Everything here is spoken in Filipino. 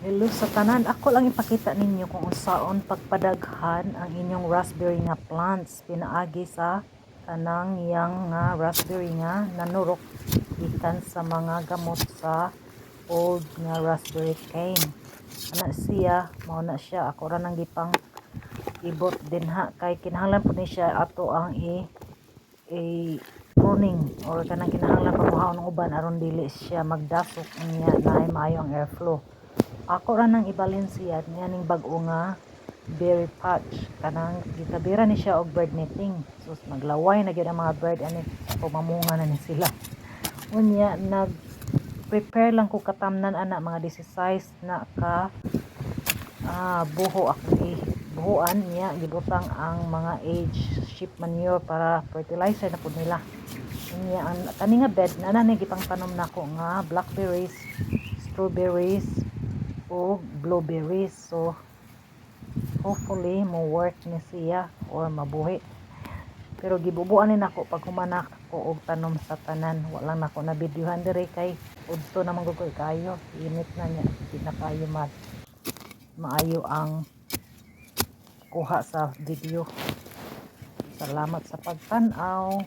Hello sa tanan, ako lang ipakita ninyo kung unsaon pagpadaghan ang inyong raspberry nga plants pinaagi sa tanang yang nga raspberry nga nanurok gikan sa mga gamot sa old nga raspberry cane. Ana siya, mao na siya, ako ra nang gipang ibot din ha kay kinahanglan pud ni siya ato ang pruning or kanang kinahanglan pamuhaon ng uban aron dili siya magdasok niya na maayo ang airflow. Ako ra nang ibalin siya ning bag-o nga berry patch kanang gitabira ni siya og bird netting, sus maglaway na gyud ang mga bird ani pumamunga na ni sila. Unya nag prepare lang ko katamnan ana mga 16 na ka buho ako buhuan niya gibutang ang mga age sheep manure para fertilizer na pud nila. Unya ang kani nga bed na ni gipang tanom nako nga blackberries, strawberries o blueberries, so hopefully mo work ni siya or mabuhi. Pero gibubuan ni nako pag humanak ko og tanom sa tanan, wala nako na videohan dire kay udto naman gud kayo, init na niya, di na kayo maayo ang kuha sa video. Salamat sa pagtan-aw.